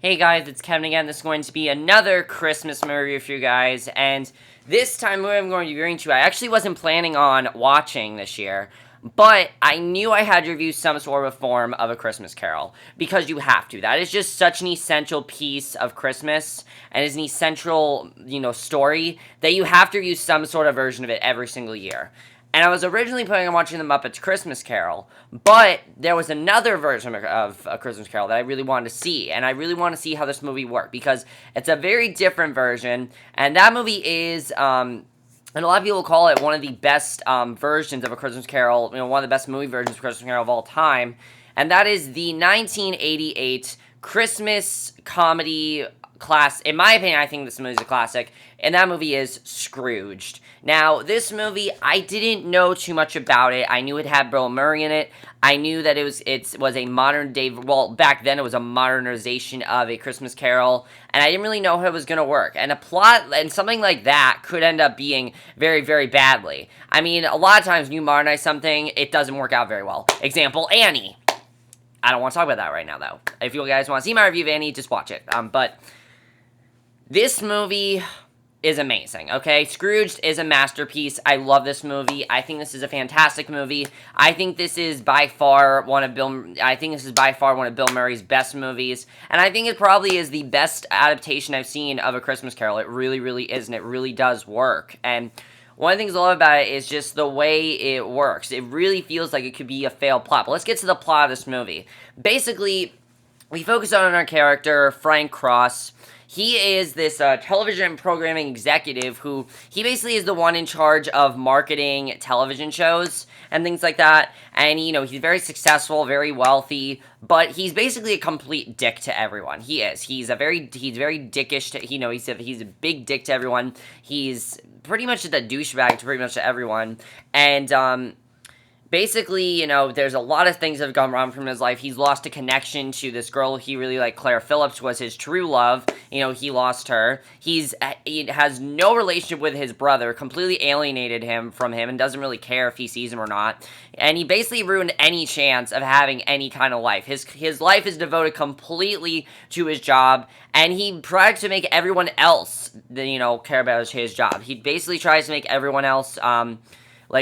Hey guys, it's Kevin again. This is going to be another Christmas movie review for you guys, and this time what I'm going to be reviewing to, I actually wasn't planning on watching this year, but I knew I had to review some sort of form of A Christmas Carol, because you have to. That is just such an essential piece of Christmas, and is an essential, story, that you have to review some sort of version of it every single year. And I was originally planning on watching The Muppets Christmas Carol, but there was another version of A Christmas Carol that I really wanted to see, and I really want to see how this movie worked, because it's a very different version, and that movie is, and a lot of people call it one of the best versions of A Christmas Carol, one of the best movie versions of Christmas Carol of all time, and that is the 1988 Christmas comedy class. In my opinion, I think this movie is a classic, and that movie is Scrooged. Now, this movie, I didn't know too much about it. I knew it had Bill Murray in it. I knew that it was a modern day, well, back then it was a modernization of A Christmas Carol, and I didn't really know how it was going to work. And a plot, and something like that could end up being very, very badly. I mean, a lot of times when you modernize something, it doesn't work out very well. Example, Annie. I don't want to talk about that right now, though. If you guys want to see my review of Annie, just watch it. But this movie is amazing, okay? Scrooged is a masterpiece. I love this movie. I think this is a fantastic movie. I think this is by far one of Bill Murray's best movies, and I think it probably is the best adaptation I've seen of A Christmas Carol. It really, really is, and it really does work. And one of the things I love about it is just the way it works. It really feels like it could be a failed plot. But let's get to the plot of this movie. Basically, we focus on our character, Frank Cross. He is this television programming executive who, he basically is the one in charge of marketing television shows and things like that. And, he's very successful, very wealthy, but he's basically a complete dick to everyone. He is. He's very dickish to, he's a big dick to everyone. He's pretty much just a douchebag to pretty much everyone. And, basically, there's a lot of things that have gone wrong from his life. He's lost a connection to this girl he really liked. Claire Phillips was his true love. He lost her. He has no relationship with his brother, completely alienated him from him, and doesn't really care if he sees him or not. And he basically ruined any chance of having any kind of life. His life is devoted completely to his job, and he tries to make everyone else, care about his job. He basically tries to make everyone else,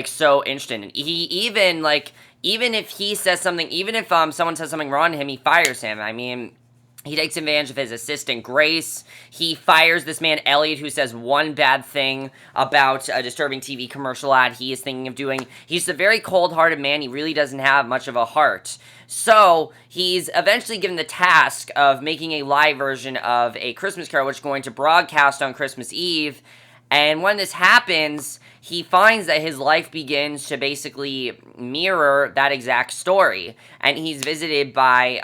so interesting. He even if he says something, even if someone says something wrong to him, he fires him. I mean, he takes advantage of his assistant, Grace. He fires this man, Elliot, who says one bad thing about a disturbing TV commercial ad he is thinking of doing. He's a very cold-hearted man. He really doesn't have much of a heart. So, he's eventually given the task of making a live version of A Christmas Carol, which is going to broadcast on Christmas Eve. And when this happens, he finds that his life begins to basically mirror that exact story. And he's visited by,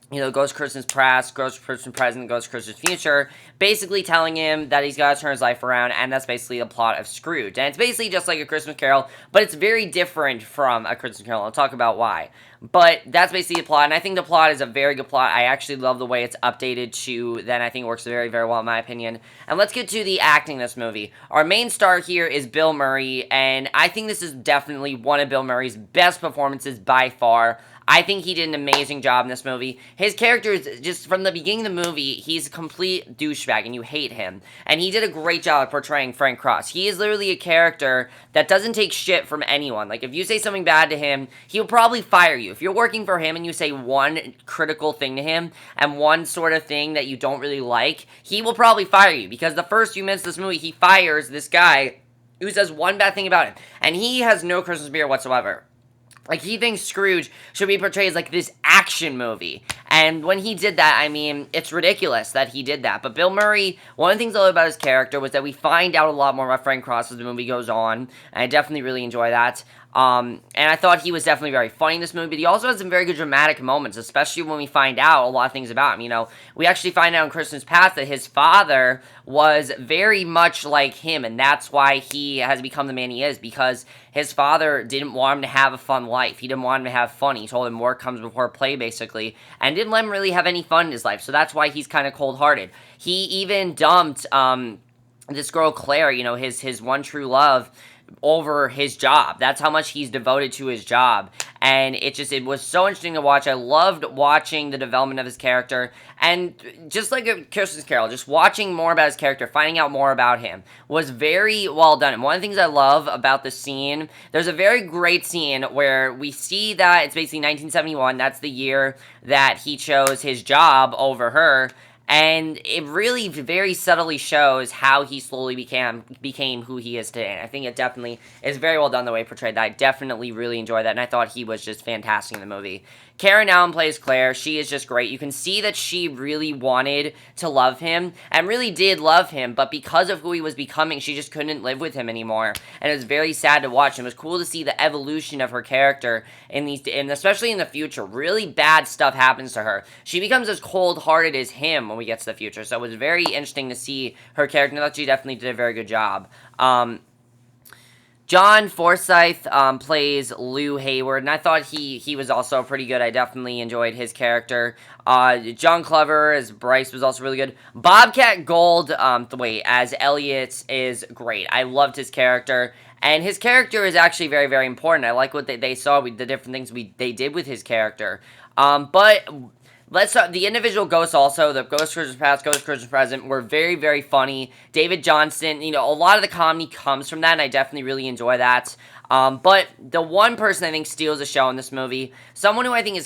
Ghost Christmas Past, Ghost Christmas Present, Ghost Christmas Future, basically telling him that he's got to turn his life around, and that's basically the plot of Scrooge. And it's basically just like A Christmas Carol, but it's very different from A Christmas Carol. I'll talk about why. But that's basically the plot, and I think the plot is a very good plot. I actually love the way it's updated to then. I think it works very, very well in my opinion. And let's get to the acting in this movie. Our main star here is Bill Murray, and I think this is definitely one of Bill Murray's best performances by far. I think he did an amazing job in this movie. His character is just, from the beginning of the movie, he's a complete douchebag, and you hate him. And he did a great job of portraying Frank Cross. He is literally a character that doesn't take shit from anyone. Like, if you say something bad to him, he'll probably fire you. If you're working for him and you say one critical thing to him, and one sort of thing that you don't really like, he will probably fire you. Because the first few minutes of this movie, he fires this guy who says one bad thing about him. And he has no Christmas spirit whatsoever. Like, he thinks Scrooge should be portrayed as, like, this action movie. And when he did that, I mean, it's ridiculous that he did that. But Bill Murray, one of the things I love about his character was that we find out a lot more about Frank Cross as the movie goes on. And I definitely really enjoy that. And I thought he was definitely very funny in this movie, but he also has some very good dramatic moments, especially when we find out a lot of things about him. We actually find out in Christmas Past that his father was very much like him, and that's why he has become the man he is, because his father didn't want him to have a fun life. He didn't want him to have fun. He told him work comes before play, basically, and didn't let him really have any fun in his life, so that's why he's kind of cold-hearted. He even dumped, this girl, Claire, his one true love, over his job. That's how much he's devoted to his job. And it was so interesting to watch. I loved watching the development of his character. And just like a Christmas Carol, just watching more about his character, finding out more about him, was very well done. And one of the things I love about the scene, there's a very great scene where we see that it's basically 1971. That's the year that he chose his job over her. And it really very subtly shows how he slowly became who he is today. And I think it definitely is very well done the way he portrayed that. I definitely really enjoyed that, and I thought he was just fantastic in the movie. Karen Allen plays Claire. She is just great. You can see that she really wanted to love him, and really did love him, but because of who he was becoming, she just couldn't live with him anymore. And it was very sad to watch. And it was cool to see the evolution of her character and especially in the future. Really bad stuff happens to her. She becomes as cold-hearted as him when we get to the future. So it was very interesting to see her character. I thought she definitely did a very good job. John Forsythe plays Lou Hayward, and I thought he was also pretty good. I definitely enjoyed his character. John Glover as Bryce was also really good. Bobcat Gold, as Elliot is great. I loved his character, and his character is actually very, very important. I like what they saw, the different things they did with his character. But let's talk, the individual ghosts also, the Ghost Christmas Past, Ghost Christmas Present, were very, very funny. David Johnston, a lot of the comedy comes from that, and I definitely really enjoy that. But the one person I think steals the show in this movie, someone who I think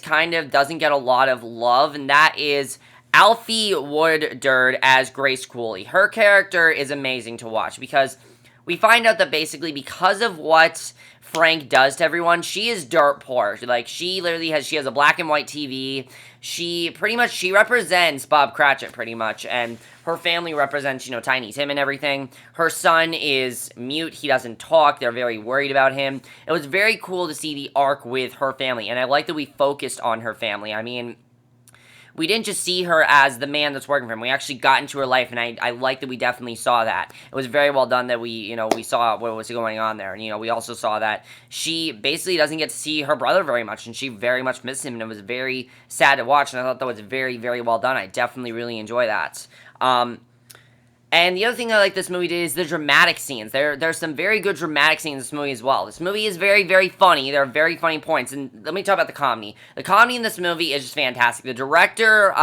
doesn't get a lot of love, and that is Alfie Woodard as Grace Cooley. Her character is amazing to watch, because we find out that basically because of what Frank does to everyone, she is dirt poor. Like, she has a black and white TV. She represents Bob Cratchit pretty much, and her family represents, Tiny Tim and everything. Her son is mute. He doesn't talk. They're very worried about him. It was very cool to see the arc with her family, and I like that we focused on her family. I mean, we didn't just see her as the man that's working for him. We actually got into her life, and I like that we definitely saw that. It was very well done that we saw what was going on there. And, we also saw that she basically doesn't get to see her brother very much, and she very much misses him, and it was very sad to watch, and I thought that was very, very well done. I definitely really enjoy that. And the other thing I like this movie did is the dramatic scenes. There's some very good dramatic scenes in this movie as well. This movie is very, very funny. There are very funny points. And let me talk about the comedy. The comedy in this movie is just fantastic. The director,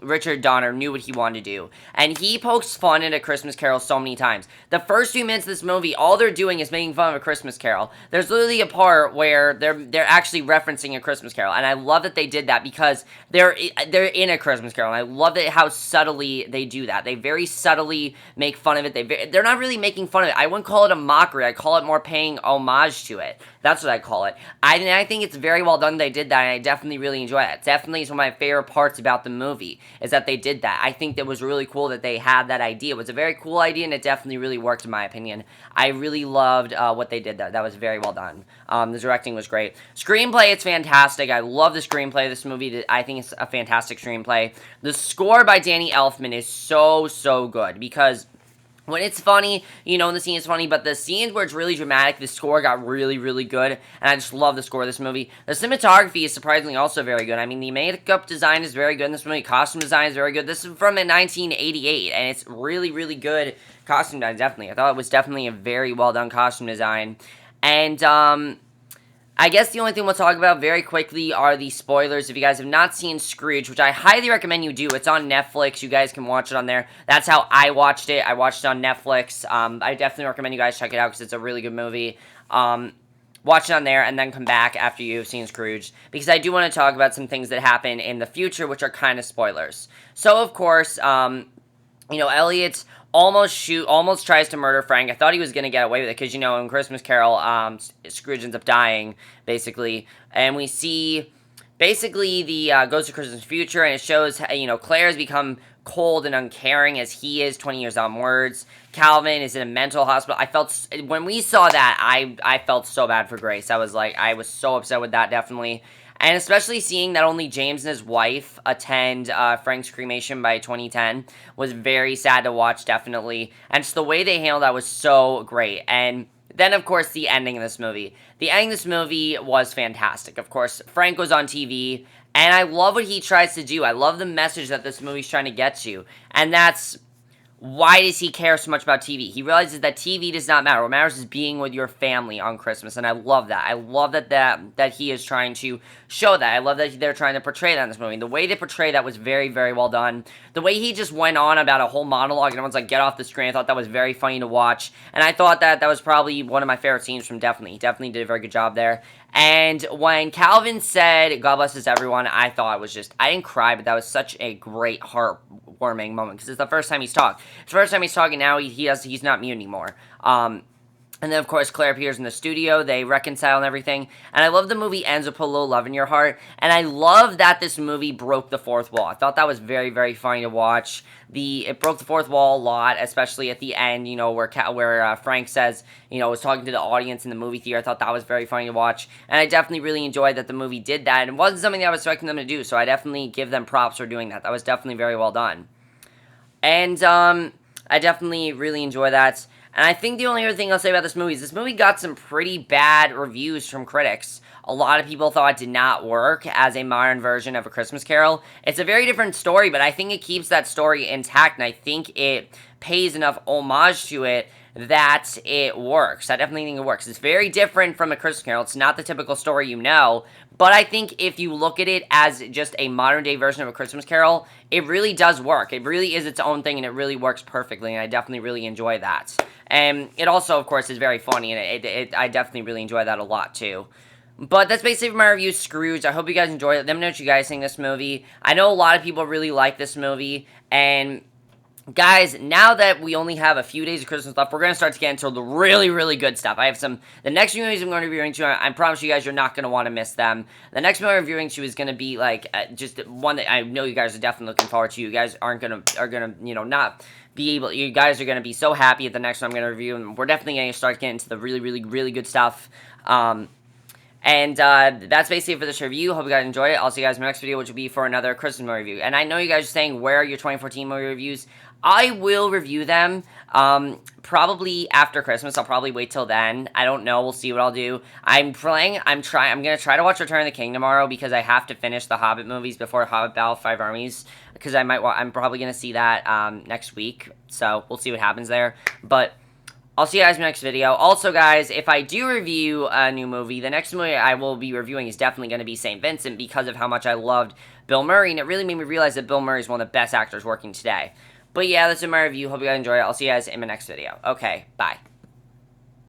Richard Donner, knew what he wanted to do. And he pokes fun at A Christmas Carol so many times. The first few minutes of this movie, all they're doing is making fun of A Christmas Carol. There's literally a part where they're actually referencing A Christmas Carol. And I love that they did that because they're in A Christmas Carol. And I love how subtly they do that. They very subtly make fun of it. They're not really making fun of it. I wouldn't call it a mockery. I call it more paying homage to it. That's what I call it. I think it's very well done they did that, and I definitely really enjoy it. Definitely is one of my favorite parts about the movie, is that they did that. I think that was really cool that they had that idea. It was a very cool idea, and it definitely really worked in my opinion. I really loved what they did there. That was very well done. The directing was great. Screenplay, it's fantastic. I love the screenplay of this movie. I think it's a fantastic screenplay. The score by Danny Elfman is so, so good, because when it's funny, when the scene is funny, but the scenes where it's really dramatic, the score got really, really good, and I just love the score of this movie. The cinematography is surprisingly also very good. I mean, the makeup design is very good in this movie. Costume design is very good. This is from 1988, and it's really, really good costume design, definitely. I thought it was definitely a very well-done costume design. And, I guess the only thing we'll talk about very quickly are the spoilers. If you guys have not seen Scrooged, which I highly recommend you do, it's on Netflix. You guys can watch it on there. That's how I watched it. I watched it on Netflix. I definitely recommend you guys check it out because it's a really good movie. Watch it on there and then come back after you've seen Scrooged, because I do want to talk about some things that happen in the future, which are kind of spoilers. So, of course, Elliot almost tries to murder Frank. I thought he was going to get away with it because, in Christmas Carol, Scrooge ends up dying, basically. And we see, basically, the Ghost of Christmas Future, and it shows, Claire has become cold and uncaring as he is 20 years onwards. Calvin is in a mental hospital. When we saw that, I felt so bad for Grace. I was so upset with that, definitely. And especially seeing that only James and his wife attend Frank's cremation by 2010 was very sad to watch, definitely. And just the way they handled that was so great. And then, of course, the ending of this movie. The ending of this movie was fantastic. Of course, Frank goes on TV, and I love what he tries to do. I love the message that this movie's trying to get to. And that's, why does he care so much about TV? He realizes that TV does not matter. What matters is being with your family on Christmas, and I love that. I love that he is trying to show that. I love that they're trying to portray that in this movie. The way they portray that was very, very well done. The way he just went on about a whole monologue, and everyone's like, get off the screen, I thought that was very funny to watch, and I thought that was probably one of my favorite scenes from Definitely. He definitely did a very good job there. And when Calvin said, God bless us everyone, I thought it was just, I didn't cry, but that was such a great heartwarming moment, because it's the first time he's talked. It's the first time he's talking now, he's not mute anymore. And then, of course, Claire appears in the studio. They reconcile and everything. And I love the movie ends with Put a Little Love in Your Heart. And I love that this movie broke the fourth wall. I thought that was very, very funny to watch. It broke the fourth wall a lot, especially at the end, where Frank says, was talking to the audience in the movie theater. I thought that was very funny to watch. And I definitely really enjoyed that the movie did that. And it wasn't something that I was expecting them to do. So I definitely give them props for doing that. That was definitely very well done. And I definitely really enjoy that. And I think the only other thing I'll say about this movie is this movie got some pretty bad reviews from critics. A lot of people thought it did not work as a modern version of A Christmas Carol. It's a very different story, but I think it keeps that story intact, and I think it pays enough homage to it that it works. I definitely think it works. It's very different from A Christmas Carol. It's not the typical story but I think if you look at it as just a modern-day version of A Christmas Carol, it really does work. It really is its own thing, and it really works perfectly, and I definitely really enjoy that. And it also, of course, is very funny, and I definitely really enjoy that a lot, too. But that's basically my review, Scrooged. I hope you guys enjoyed it. Let me know what you guys think of this movie. I know a lot of people really like this movie, and guys, now that we only have a few days of Christmas left, we're going to start to get into the really, really good stuff. I have the next few movies I'm going to be reviewing to, I promise you guys you're not going to want to miss them. The next movie I'm reviewing to is going to be, just one that I know you guys are definitely looking forward to. You guys are going to, not be able, you guys are going to be so happy at the next one I'm going to review, and we're definitely going to start getting into the really, really, really good stuff. That's basically it for this review. Hope you guys enjoyed it. I'll see you guys in my next video, which will be for another Christmas movie review. And I know you guys are saying, where are your 2014 movie reviews? I will review them, probably after Christmas. I'll probably wait till then. I don't know. We'll see what I'll do. I'm going to try to watch Return of the King tomorrow, because I have to finish the Hobbit movies before Hobbit Battle of Five Armies, because I'm probably going to see that, next week. So, we'll see what happens there. But I'll see you guys in the next video. Also, guys, if I do review a new movie, the next movie I will be reviewing is definitely going to be St. Vincent, because of how much I loved Bill Murray, and it really made me realize that Bill Murray is one of the best actors working today. But yeah, that's my review. Hope you guys enjoy it. I'll see you guys in my next video. Okay, bye.